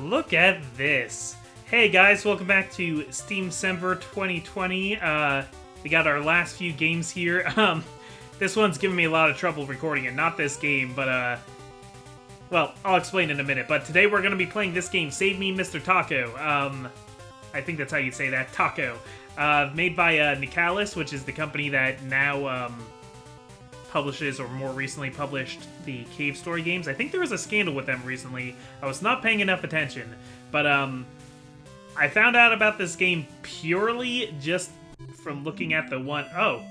Look at this. Hey guys, welcome back to Steamcember 2020. We got our last few games here. This one's giving me a lot of trouble recording it. Not this game, but well, I'll explain in a minute. But today we're going to be playing this game, Save Me, Mr. Tako. I think that's how you say that, Tako. Made by Nicalis, which is the company that now publishes, or more recently published, the Cave Story games. I think there was a scandal with them recently. I was not paying enough attention, but I found out about this game purely just from looking at the one... Oh,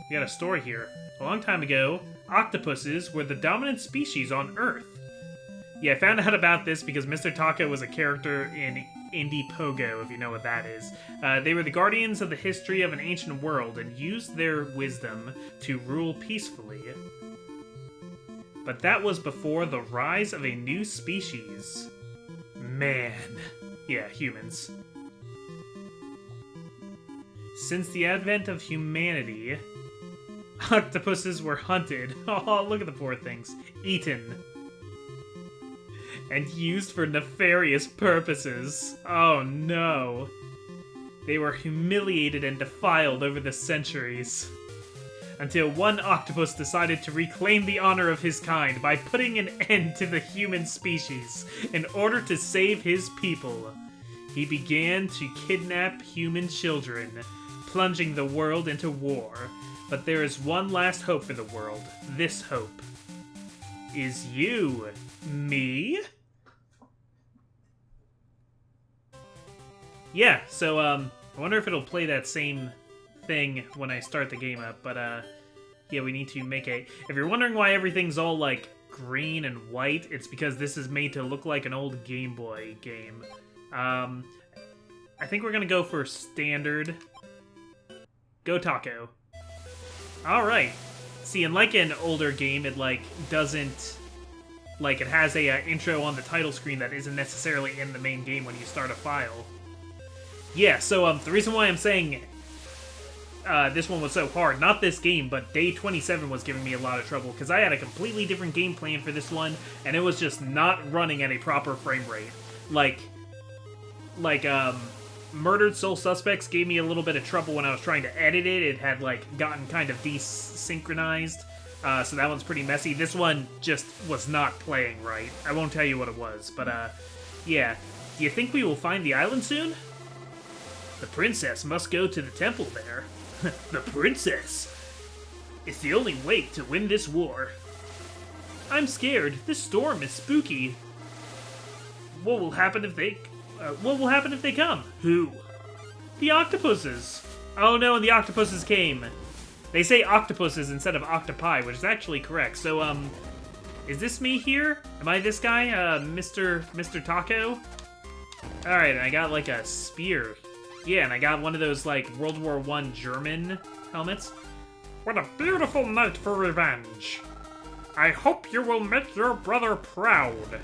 we got a story here. A long time ago, octopuses were the dominant species on Earth. Yeah, I found out about this because Mr. Tako was a character in Indie Pogo, if you know what that is. They were the guardians of the history of an ancient world and used their wisdom to rule peacefully. But that was before the rise of a new species. Man. Yeah, humans. Since the advent of humanity, octopuses were hunted. Oh, look at the poor things. Eaten. And used for nefarious purposes. Oh no. They were humiliated and defiled over the centuries. Until one octopus decided to reclaim the honor of his kind by putting an end to the human species in order to save his people. He began to kidnap human children, plunging the world into war. But there is one last hope for the world. This hope is you. Me? Yeah, so, I wonder if it'll play that same thing when I start the game up, but, yeah, we need to make a... If you're wondering why everything's all, like, green and white, it's because this is made to look like an old Game Boy game. I think we're gonna go for standard. Go Tako. Alright. See, and like an older game, it, like, doesn't... Like, it has a intro on the title screen that isn't necessarily in the main game when you start a file. Yeah, so the reason why I'm saying this one was so hard, not this game, but Day 27 was giving me a lot of trouble, because I had a completely different game plan for this one, and it was just not running at a proper frame rate. Like, Murdered Soul Suspects gave me a little bit of trouble when I was trying to edit it. It had, like, gotten kind of desynchronized, so that one's pretty messy. This one just was not playing right. I won't tell you what it was, but, yeah. Do you think we will find the island soon? The princess must go to the temple there. The princess? It's the only way to win this war. I'm scared. This storm is spooky. What will happen if they... what will happen if they come? Who? The octopuses. Oh no, and the octopuses came. They say octopuses instead of octopi, which is actually correct. So, is this me here? Am I this guy? Mr. Tako? Alright, and I got, like, a spear. Yeah, and I got one of those, like, World War I German helmets. What a beautiful night for revenge. I hope you will make your brother proud.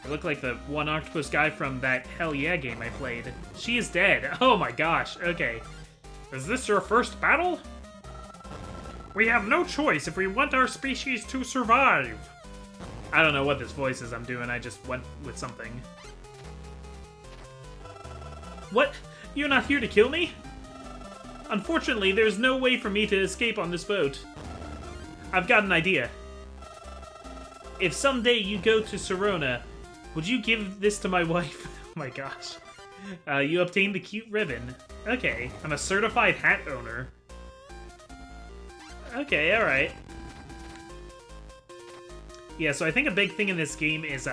I look like the one octopus guy from that Hell Yeah game I played. She is dead. Oh my gosh, okay. Is this your first battle? We have no choice if we want our species to survive. I don't know what this voice is I'm doing, I just went with something. What? You're not here to kill me? Unfortunately, there's no way for me to escape on this boat. I've got an idea. If someday you go to Serona, would you give this to my wife? Oh my gosh. You obtained the cute ribbon. Okay, I'm a certified hat owner. Okay, alright. Yeah, so I think a big thing in this game is,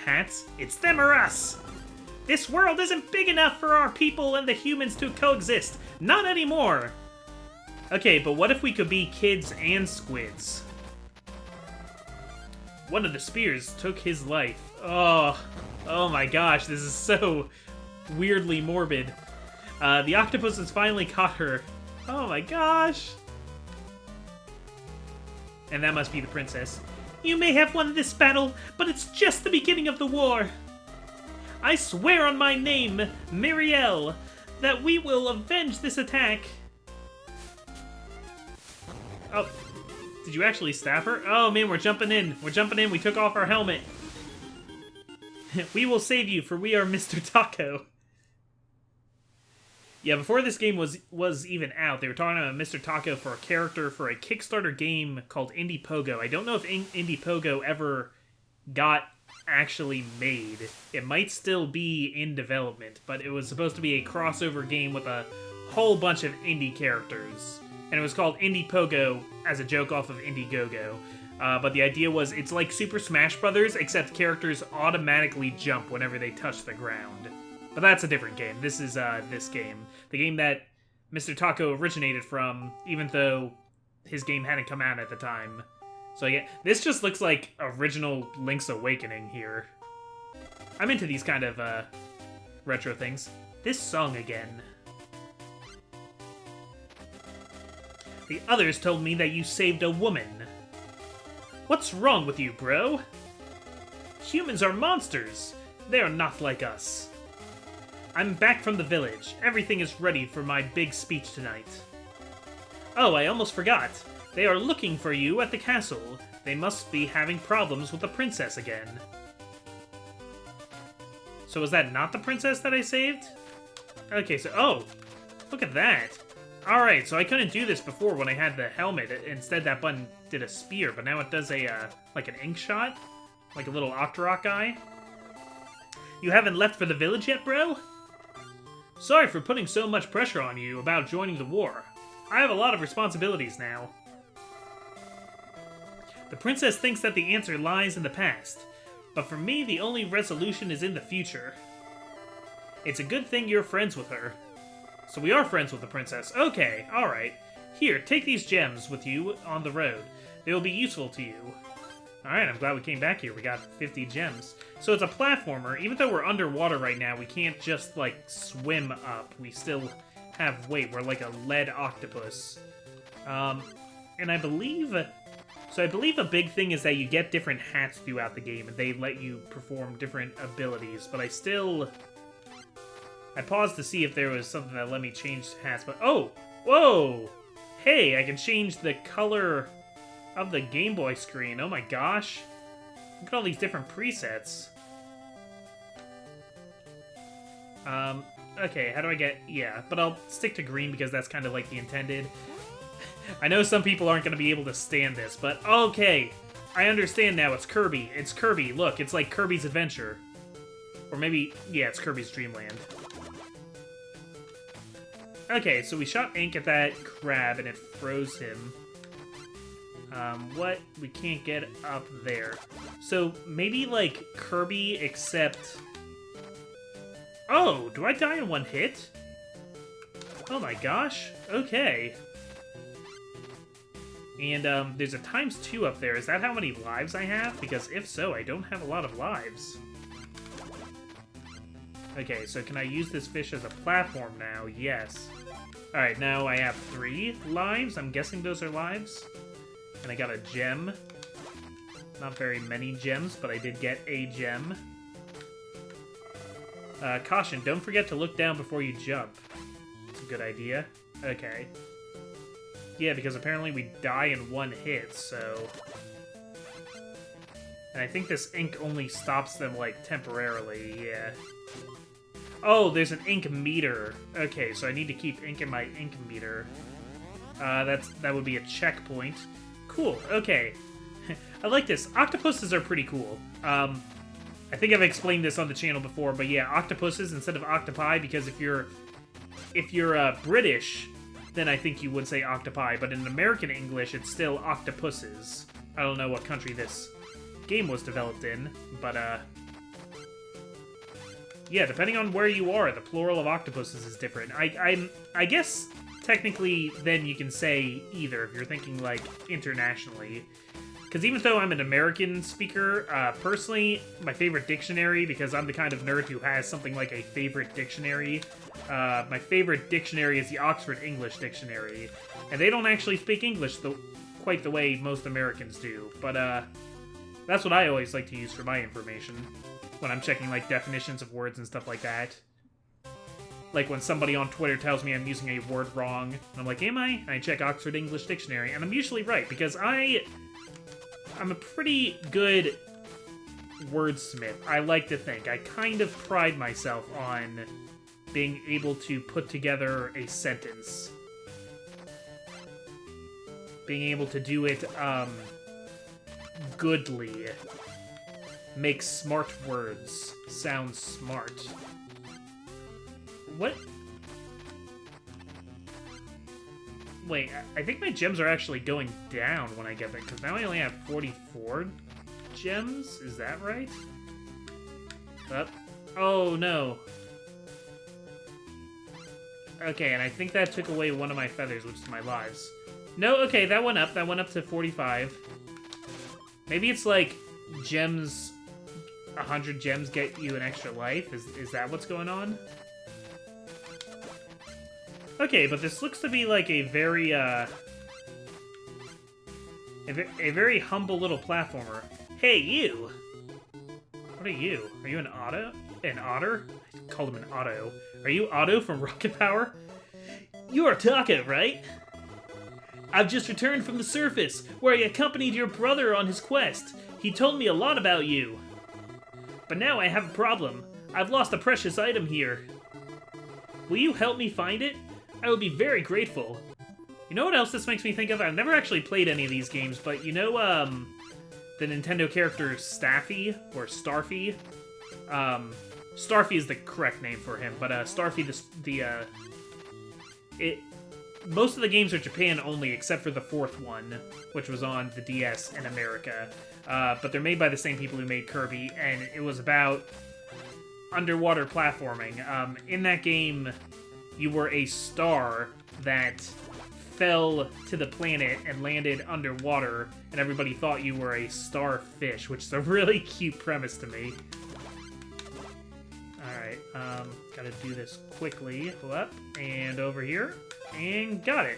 hats. It's them or us! This world isn't big enough for our people and the humans to coexist. Not anymore! Okay, but what if we could be kids and squids? One of the spears took his life. Oh my gosh, this is so weirdly morbid. The octopus has finally caught her. Oh my gosh! And that must be the princess. You may have won this battle, but it's just the beginning of the war. I swear on my name, Miriel, that we will avenge this attack. Oh, did you actually stab her? Oh man, we're jumping in. We're jumping in. We took off our helmet. We will save you, for we are Mr. Tako. Yeah, before this game was even out, they were talking about Mr. Tako for a character for a Kickstarter game called Indiepogo. I don't know if Indiepogo ever got actually made. It might still be in development, but it was supposed to be a crossover game with a whole bunch of indie characters. And it was called Indiepogo as a joke off of Indiegogo. But the idea was it's like Super Smash Bros., except characters automatically jump whenever they touch the ground. But that's a different game. This is this game. The game that Mr. Tako originated from, even though his game hadn't come out at the time. So yeah, this just looks like original Link's Awakening here. I'm into these kind of retro things. This song again. The others told me that you saved a woman. What's wrong with you, bro? Humans are monsters. They are not like us. I'm back from the village. Everything is ready for my big speech tonight. Oh, I almost forgot. They are looking for you at the castle. They must be having problems with the princess again. So was that not the princess that I saved? Okay, so... Oh! Look at that! Alright, so I couldn't do this before when I had the helmet. Instead, that button did a spear, but now it does a, like an ink shot? Like a little Octorok guy? You haven't left for the village yet, bro? Sorry for putting so much pressure on you about joining the war. I have a lot of responsibilities now. The princess thinks that the answer lies in the past, but for me, the only resolution is in the future. It's a good thing you're friends with her. So we are friends with the princess. Okay, alright. Here, take these gems with you on the road. They will be useful to you. Alright, I'm glad we came back here. We got 50 gems. So it's a platformer. Even though we're underwater right now, we can't just, like, swim up. We still have weight. We're like a lead octopus. And I believe... So I believe a big thing is that you get different hats throughout the game, and they let you perform different abilities. But I still... I paused to see if there was something that let me change hats, but... Oh! Whoa! Hey, I can change the color of the Game Boy screen. Oh my gosh. Look at all these different presets. Okay, how do I get... Yeah, but I'll stick to green because that's kind of like the intended. I know some people aren't going to be able to stand this, but okay. I understand now. It's Kirby. It's Kirby. Look, it's like Kirby's Adventure. Or maybe... Yeah, it's Kirby's Dream Land. Okay, so we shot ink at that crab and it froze him. What? We can't get up there. So, maybe, like, Kirby, except... Oh, do I die in one hit? Oh my gosh. Okay. And, there's a ×2 up there. Is that how many lives I have? Because if so, I don't have a lot of lives. Okay, so can I use this fish as a platform now? Yes. Alright, now I have 3 lives. I'm guessing those are lives. And I got a gem. Not very many gems, but I did get a gem. Caution, don't forget to look down before you jump. That's a good idea. Okay. Yeah, because apparently we die in one hit, so... And I think this ink only stops them, like, temporarily, yeah. Oh, there's an ink meter. Okay, so I need to keep ink in my ink meter. That would be a checkpoint. Cool, okay. I like this. Octopuses are pretty cool. I think I've explained this on the channel before, but yeah, octopuses instead of octopi, because if you're British, then I think you would say octopi, but in American English, it's still octopuses. I don't know what country this game was developed in, but yeah, depending on where you are, the plural of octopuses is different. I guess technically then you can say either if you're thinking like internationally. Because even though I'm an American speaker, personally, my favorite dictionary, because I'm the kind of nerd who has something like a favorite dictionary, my favorite dictionary is the Oxford English Dictionary. And they don't actually speak English quite the way most Americans do. But that's what I always like to use for my information when I'm checking like definitions of words and stuff like that. Like when somebody on Twitter tells me I'm using a word wrong, and I'm like, am I? And I check Oxford English Dictionary, and I'm usually right, because I'm a pretty good wordsmith, I like to think. I kind of pride myself on being able to put together a sentence. Being able to do it, goodly. Make smart words sound smart. What? Wait, I think my gems are actually going down when I get there, because now I only have 44 gems? Is that right? Oh, no. Okay, and I think that took away one of my feathers, which is my lives. No, okay, that went up. That went up to 45. Maybe it's like gems... 100 gems get you an extra life? Is that what's going on? Okay, but this looks to be like a very, a very humble little platformer. Hey, you! What are you? Are you an Otto? An otter? I called him an Otto. Are you Otto from Rocket Power? You are Tako, right? I've just returned from the surface, where I accompanied your brother on his quest. He told me a lot about you. But now I have a problem. I've lost a precious item here. Will you help me find it? I would be very grateful. You know what else this makes me think of? I've never actually played any of these games, but you know, the Nintendo character Staffy, or Starfy? Starfy is the correct name for him, but, Starfy, most of the games are Japan only, except for the fourth one, which was on the DS in America. But they're made by the same people who made Kirby, and it was about underwater platforming. In that game, you were a star that fell to the planet and landed underwater, and everybody thought you were a starfish, which is a really cute premise to me. Alright, gotta do this quickly. Up, and over here, and got it.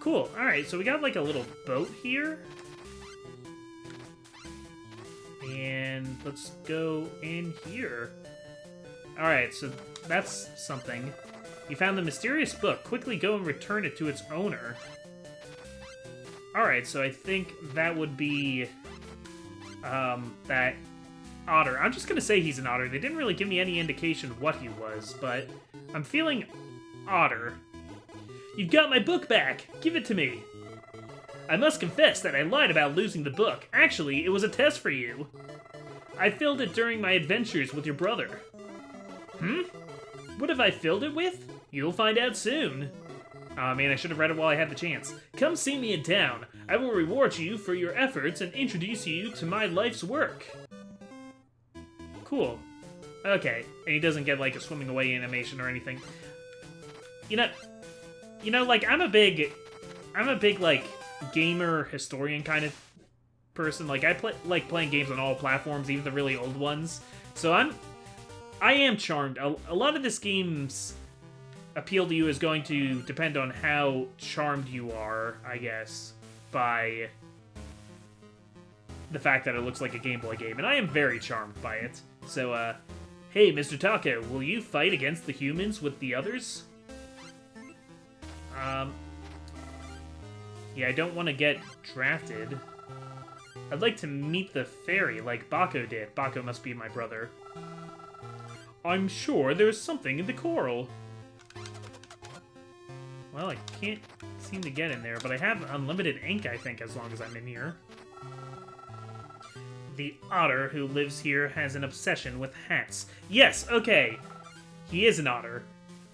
Cool, alright, so we got like a little boat here. And let's go in here. Alright, so that's something. You found the mysterious book. Quickly go and return it to its owner. Alright, so I think that would be... that otter. I'm just gonna say he's an otter. They didn't really give me any indication what he was, but I'm feeling otter. You've got my book back! Give it to me! I must confess that I lied about losing the book. Actually, it was a test for you. I filled it during my adventures with your brother. What have I filled it with? You'll find out soon. Aw, man, I should have read it while I had the chance. Come see me in town. I will reward you for your efforts and introduce you to my life's work. Cool. Okay, and he doesn't get, like, a swimming away animation or anything. You know, like, I'm a big, like, gamer historian kind of person. Like, I like playing games on all platforms, even the really old ones. So I am charmed. A lot of this game's appeal to you is going to depend on how charmed you are, I guess, by the fact that it looks like a Game Boy game, and I am very charmed by it. So, hey, Mr. Tako, will you fight against the humans with the others? Yeah, I don't want to get drafted. I'd like to meet the fairy like Bako did. Bako must be my brother. I'm sure there's something in the coral. Well, I can't seem to get in there, but I have unlimited ink, I think, as long as I'm in here. The otter who lives here has an obsession with hats. Yes, okay. He is an otter.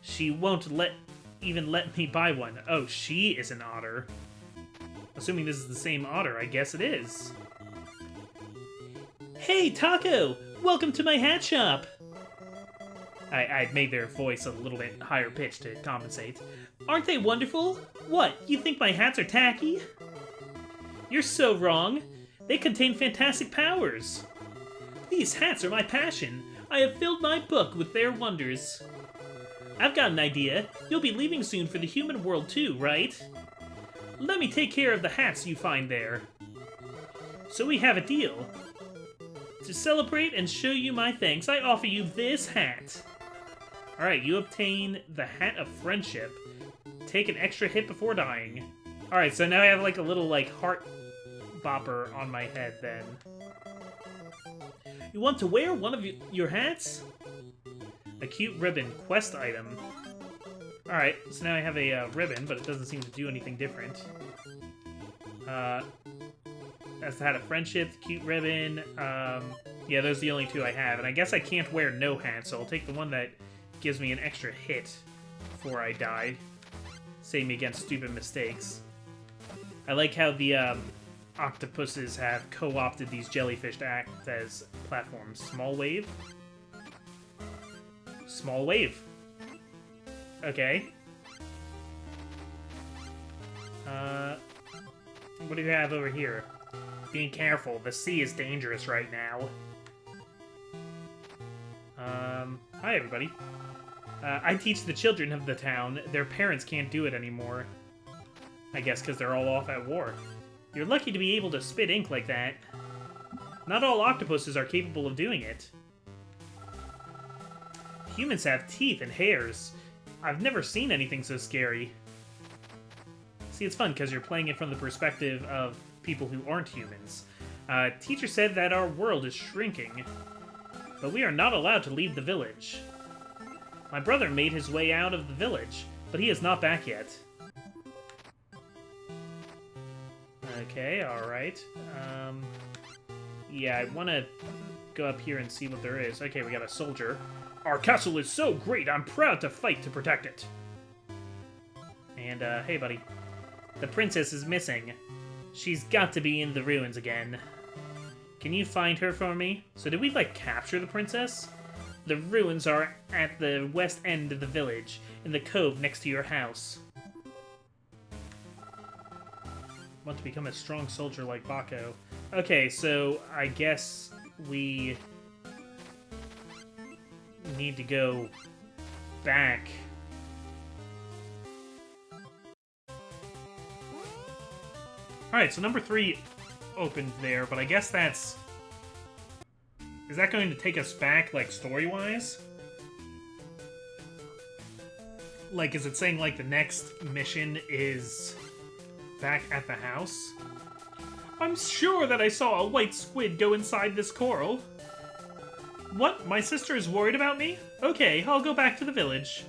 She won't even let me buy one. Oh, she is an otter. Assuming this is the same otter, I guess it is. Hey, Tako! Welcome to my hat shop! I made their voice a little bit higher pitched to compensate. Aren't they wonderful? What, you think my hats are tacky? You're so wrong. They contain fantastic powers. These hats are my passion. I have filled my book with their wonders. I've got an idea. You'll be leaving soon for the human world too, right? Let me take care of the hats you find there. So we have a deal. To celebrate and show you my thanks, I offer you this hat. Alright, you obtain the Hat of Friendship. Take an extra hit before dying. Alright, so now I have like a little like heart bopper on my head then. You want to wear one of your hats? A cute ribbon. Quest item. Alright, so now I have a ribbon, but it doesn't seem to do anything different. That's the hat of friendship, the cute ribbon. Yeah, those are the only two I have. And I guess I can't wear no hat, so I'll take the one that gives me an extra hit before I die. Save me against stupid mistakes. I like how the octopuses have co-opted these jellyfish to act as platforms. Small wave? Small wave. Okay. What do you have over here? Being careful, the sea is dangerous right now. Hi everybody. I teach the children of the town. Their parents can't do it anymore. I guess because they're all off at war. You're lucky to be able to spit ink like that. Not all octopuses are capable of doing it. Humans have teeth and hairs. I've never seen anything so scary. See, it's fun because you're playing it from the perspective of people who aren't humans. Teacher said that our world is shrinking, but we are not allowed to leave the village. My brother made his way out of the village, but he is not back yet. Okay, alright. Yeah, I want to go up here and see what there is. Okay, we got a soldier. Our castle is so great, I'm proud to fight to protect it. And, hey buddy. The princess is missing. She's got to be in the ruins again. Can you find her for me? So did we, like, capture the princess? The ruins are at the west end of the village, in the cove next to your house. Want to become a strong soldier like Bako. Okay, so I guess we need to go back. Alright, so number 3 opened there, but I guess that's... Is that going to take us back, like, story-wise? Like, is it saying, like, the next mission is back at the house? I'm sure that I saw a white squid go inside this coral. What? My sister is worried about me? Okay, I'll go back to the village.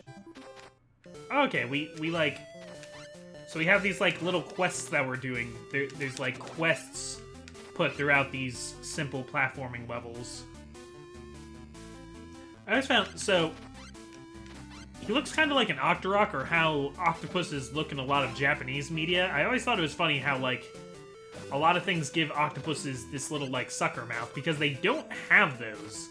Okay, we like... So we have these, like, little quests that we're doing. There's, like, quests put throughout these simple platforming levels. I just found... So, he looks kind of like an Octorok, or how octopuses look in a lot of Japanese media. I always thought it was funny how, like, a lot of things give octopuses this little, like, sucker mouth, because they don't have those.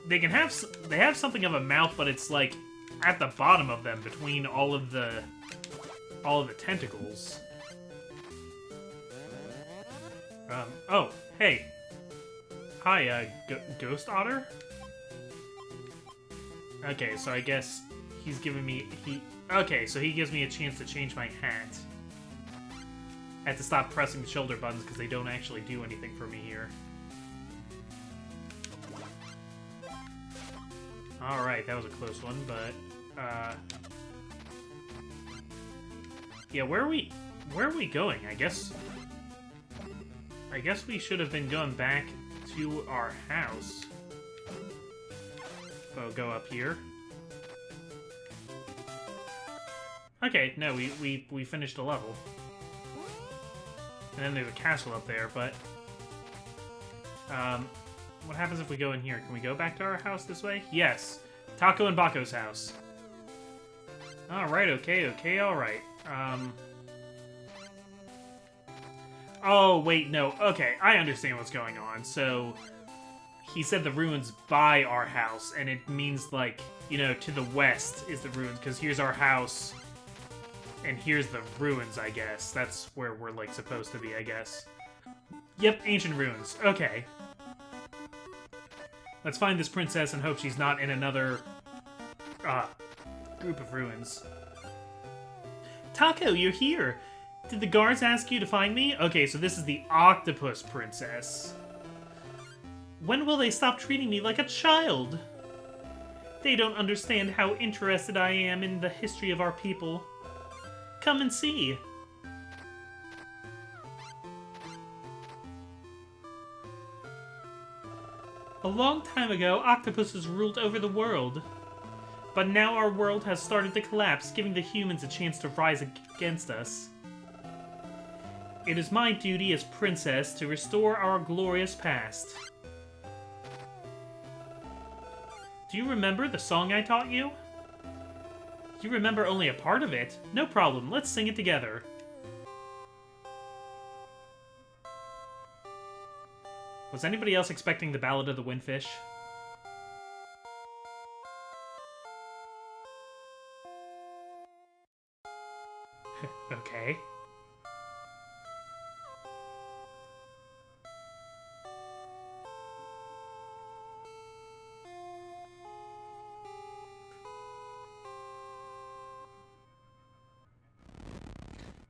They have something of a mouth, but it's, like, at the bottom of them, between all of the tentacles. Oh, hey. Hi, Ghost Otter? Okay, so I guess he's giving me... Okay, so he gives me a chance to change my hat. I have to stop pressing the shoulder buttons because they don't actually do anything for me here. Alright, that was a close one, but... Yeah, where are we going? I guess we should have been going back to our house. So go up here. Okay, no, we finished a level. And then there's a castle up there, but... what happens if we go in here? Can we go back to our house this way? Yes. Tako and Bako's house. Alright, okay, alright. Oh, wait, no. Okay, I understand what's going on. So, he said the ruins by our house, and it means, like, you know, to the west is the ruins, because here's our house, and here's the ruins, I guess. That's where we're, like, supposed to be, I guess. Yep, ancient ruins. Okay. Let's find this princess and hope she's not in another, group of ruins. Tako, you're here! Did the guards ask you to find me? Okay, so this is the Octopus Princess. When will they stop treating me like a child? They don't understand how interested I am in the history of our people. Come and see. A long time ago, octopuses ruled over the world. But now our world has started to collapse, giving the humans a chance to rise against us. It is my duty as princess to restore our glorious past. Do you remember the song I taught you? You remember only a part of it? No problem, let's sing it together. Was anybody else expecting the Ballad of the Windfish? Okay.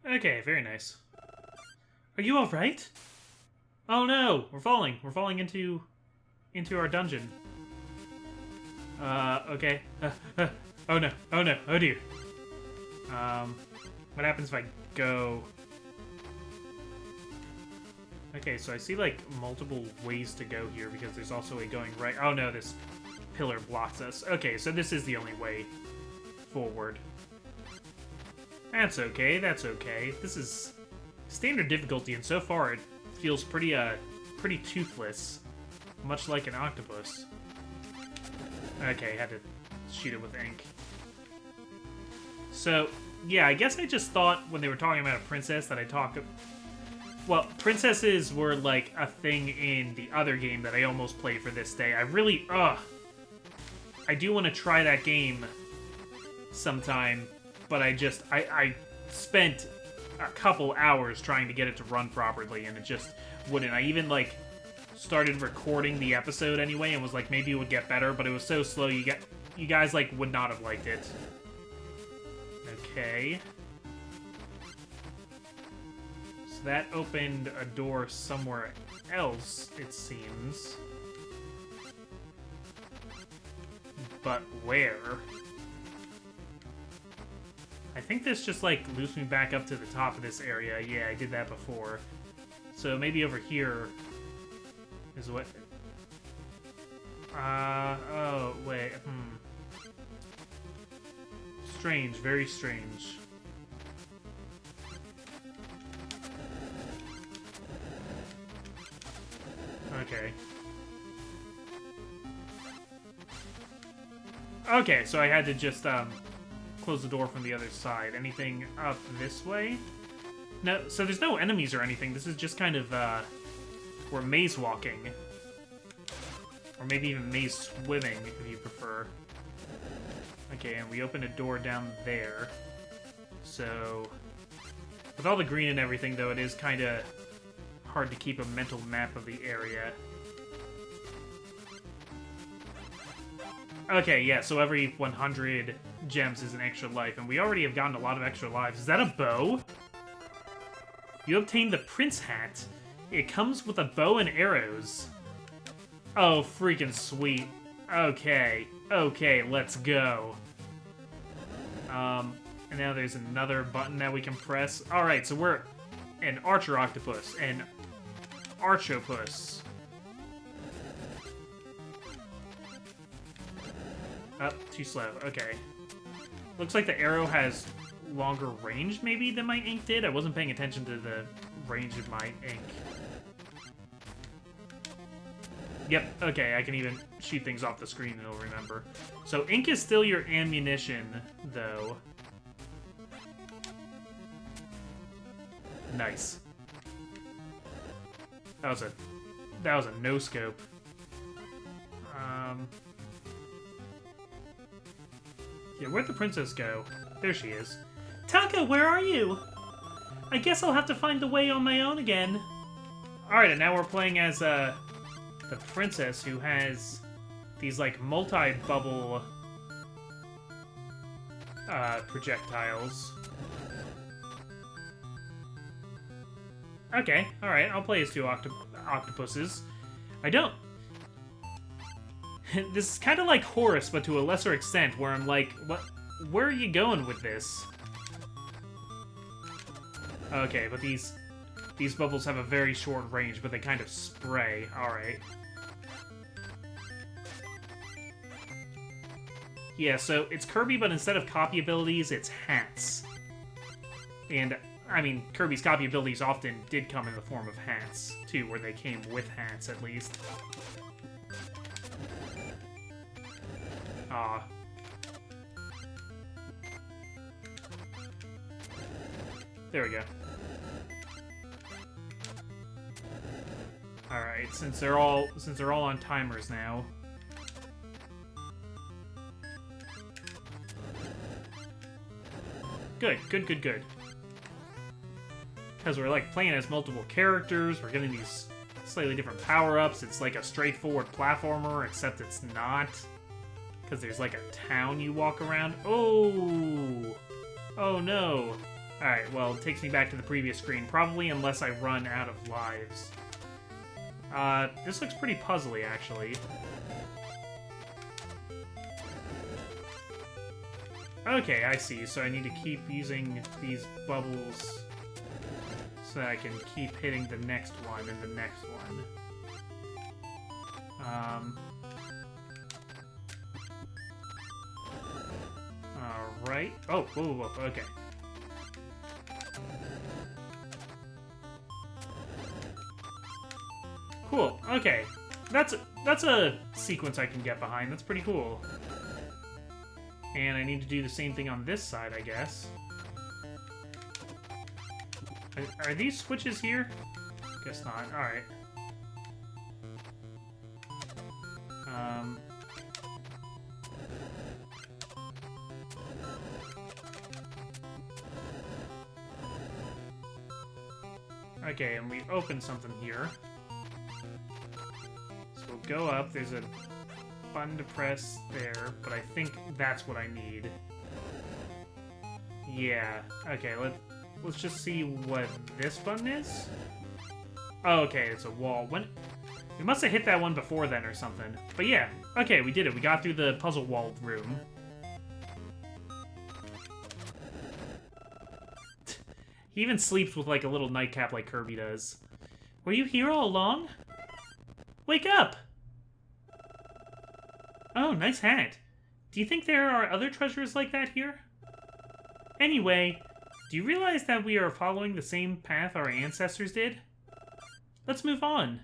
Okay, very nice. Are you alright? Oh no! We're falling! We're falling into our dungeon. Okay. Oh no. Oh no. Oh dear. What happens if I go... Okay, so I see, like, multiple ways to go here, because there's also a going right... Oh no, this pillar blocks us. Okay, so this is the only way forward. That's okay, that's okay. This is standard difficulty, and so far it feels pretty toothless. Much like an octopus. Okay, had to shoot it with ink. So, yeah, I guess I just thought when they were talking about a princess that I talk... Well, princesses were, like, a thing in the other game that I almost played for this day. I really... I do want to try that game sometime, but I spent a couple hours trying to get it to run properly, and it just wouldn't. I even, like, started recording the episode anyway and was like, maybe it would get better, but it was so slow, you guys, like, would not have liked it. Okay. So that opened a door somewhere else, it seems. But where? I think this just, like, loops me back up to the top of this area. Yeah, I did that before. So maybe over here is what... oh, wait, Strange, very strange. Okay. Okay, so I had to just, close the door from the other side. Anything up this way? No, so there's no enemies or anything. This is just kind of, we're maze walking. Or maybe even maze swimming, if you prefer. Okay, and we opened a door down there. So, with all the green and everything, though, it is kind of hard to keep a mental map of the area. Okay, yeah, so every 100 gems is an extra life, and we already have gotten a lot of extra lives. Is that a bow? You obtained the Prince Hat. It comes with a bow and arrows. Oh, freaking sweet. Okay, okay, let's go. And now there's another button that we can press. Alright, so we're an Archer Octopus, an Archopus. Oh, too slow. Okay. Looks like the arrow has longer range, maybe, than my ink did. I wasn't paying attention to the range of my ink. Yep, okay, I can even shoot things off the screen and it'll remember. So ink is still your ammunition, though. Nice. That was a no-scope. Yeah, where'd the princess go? There she is. Tako, where are you? I guess I'll have to find the way on my own again. Alright, and now we're playing as, the princess who has these, like, multi-bubble, projectiles. Okay, alright, I'll play as two octopuses. I don't... This is kind of like Horus, but to a lesser extent, where I'm like, what? Where are you going with this? Okay, but these bubbles have a very short range, but they kind of spray. Alright. Yeah, so it's Kirby, but instead of copy abilities, it's hats. And, I mean, Kirby's copy abilities often did come in the form of hats, too, where they came with hats, at least. Aw. There we go. Alright, since they're all on timers now. Good. Because we're, like, playing as multiple characters, we're getting these slightly different power-ups. It's like a straightforward platformer, except it's not. Because there's, like, a town you walk around. Oh! Oh, no. Alright, well, it takes me back to the previous screen, probably unless I run out of lives. This looks pretty puzzly, actually. Okay, I see. So I need to keep using these bubbles so that I can keep hitting the next one and the next one. Alright. Oh, whoa, okay. Cool, okay. That's a sequence I can get behind. That's pretty cool. And I need to do the same thing on this side, I guess. Are these switches here? Guess not. Alright. Okay, and we open something here. So we'll go up. There's a button to press there, but I think that's what I need. Yeah. Okay, let's just see what this button is. Oh, okay, it's a wall. We must have hit that one before then or something. But yeah, okay, we did it. We got through the puzzle wall room. He even sleeps with like a little nightcap like Kirby does. Were you here all along? Wake up! Oh, nice hat. Do you think there are other treasures like that here? Anyway, do you realize that we are following the same path our ancestors did? Let's move on.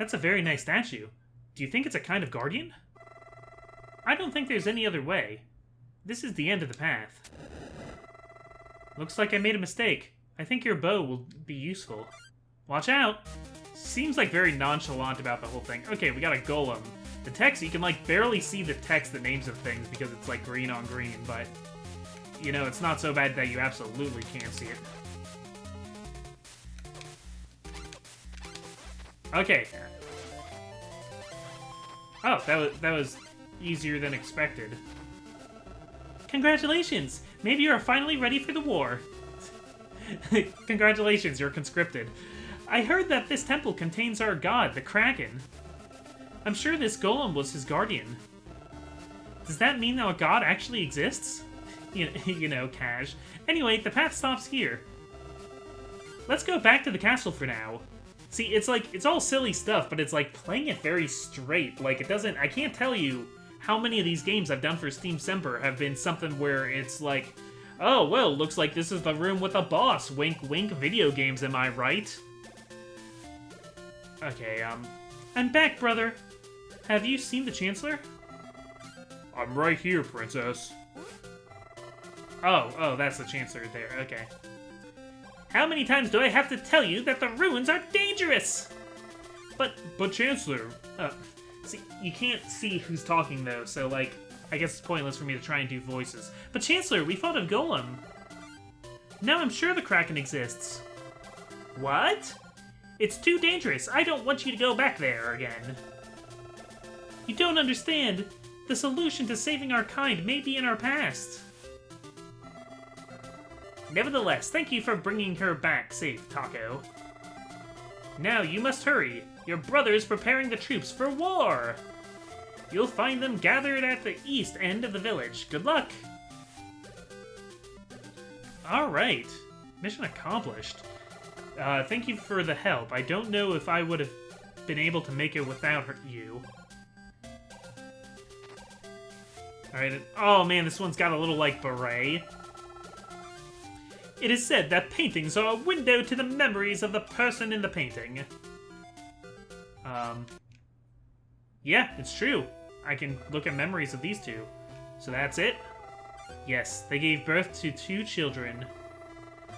That's a very nice statue. Do you think it's a kind of guardian? I don't think there's any other way. This is the end of the path. Looks like I made a mistake. I think your bow will be useful. Watch out! Seems like very nonchalant about the whole thing. Okay, we got a golem. The text, you can like barely see the text, the names of things, because it's like green on green, but you know, it's not so bad that you absolutely can't see it. Okay. Oh, that was easier than expected. Congratulations! Maybe you are finally ready for the war. Congratulations, you're conscripted. I heard that this temple contains our god, the Kraken. I'm sure this golem was his guardian. Does that mean that a god actually exists? You know, Cash. Anyway, the path stops here. Let's go back to the castle for now. See, it's like, it's all silly stuff, but it's like playing it very straight. Like, it doesn't, I can't tell you how many of these games I've done for Steamcember have been something where it's like, oh, well, looks like this is the room with a boss. Wink, wink, video games, am I right? Okay, I'm back, brother. Have you seen the Chancellor? I'm right here, Princess. Oh, that's the Chancellor there, okay. How many times do I have to tell you that the ruins are dangerous? But Chancellor... see, you can't see who's talking, though, so, like, I guess it's pointless for me to try and do voices. But Chancellor, we fought a golem. Now I'm sure the Kraken exists. What? It's too dangerous. I don't want you to go back there again. You don't understand. The solution to saving our kind may be in our past. Nevertheless, thank you for bringing her back safe, Tako. Now you must hurry. Your brother is preparing the troops for war. You'll find them gathered at the east end of the village. Good luck. Alright. Mission accomplished. Thank you for the help. I don't know if I would have been able to make it without you. Alright, oh man, this one's got a little, like, beret. It is said that paintings are a window to the memories of the person in the painting. Yeah, it's true. I can look at memories of these two. So that's it? Yes, they gave birth to 2 children.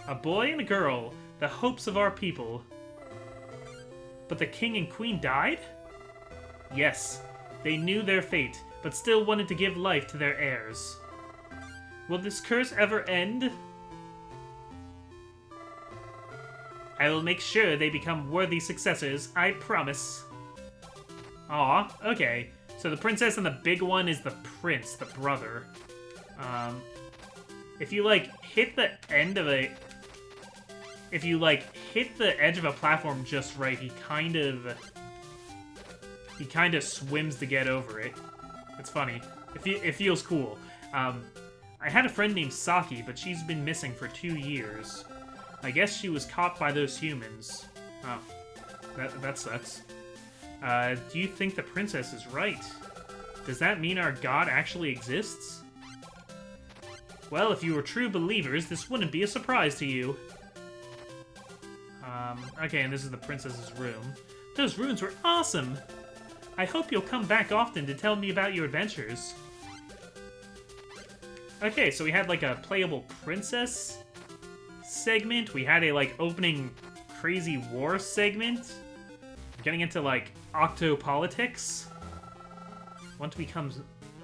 A boy and a girl, the hopes of our people. But the king and queen died? Yes, they knew their fate, but still wanted to give life to their heirs. Will this curse ever end? I will make sure they become worthy successors, I promise. Aw, okay. So the princess and the big one is the prince, the brother. If you, like, hit the end of a... If you, like, hit the edge of a platform just right, he kind of swims to get over it. It's funny. It feels cool. I had a friend named Saki, but she's been missing for 2 years. I guess she was caught by those humans. Oh. That sucks. Do you think the princess is right? Does that mean our god actually exists? Well, if you were true believers, this wouldn't be a surprise to you. Okay, and this is the princess's room. Those runes were awesome! I hope you'll come back often to tell me about your adventures. Okay, so we had, like, a playable princess segment. We had a, like, opening crazy war segment. Getting into, like, octopolitics. Want to become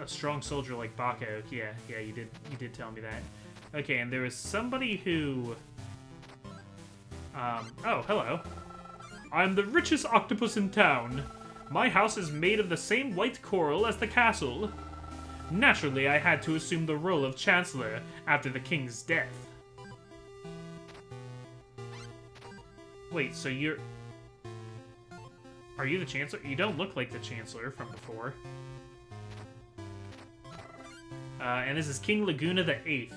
a strong soldier like Bako. Yeah, you did tell me that. Okay, and there was somebody who... oh, hello. I'm the richest octopus in town. My house is made of the same white coral as the castle. Naturally, I had to assume the role of Chancellor after the king's death. Wait, so you're... Are you the Chancellor? You don't look like the Chancellor from before. And this is King Laguna the 8th.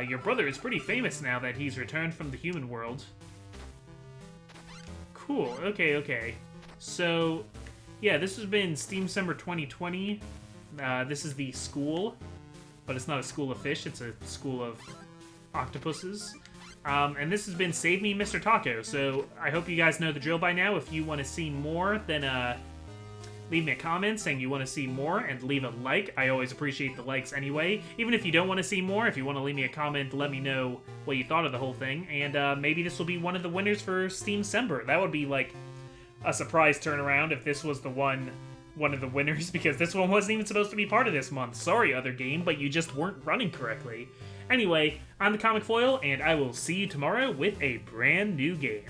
Your brother is pretty famous now that he's returned from the human world. Cool, okay. So, yeah, this has been Steamcember 2020. This is the school, but it's not a school of fish, it's a school of octopuses. And this has been Save Me, Mr. Tako. So I hope you guys know the drill by now. If you want to see more, then leave me a comment saying you want to see more, and leave a like. I always appreciate the likes anyway. Even if you don't want to see more, if you want to leave me a comment, let me know what you thought of the whole thing. And maybe this will be one of the winners for Steamcember. That would be like a surprise turnaround if this was the one of the winners, because this one wasn't even supposed to be part of this month. Sorry, other game, but you just weren't running correctly. Anyway, I'm the Comic Foil, and I will see you tomorrow with a brand new game.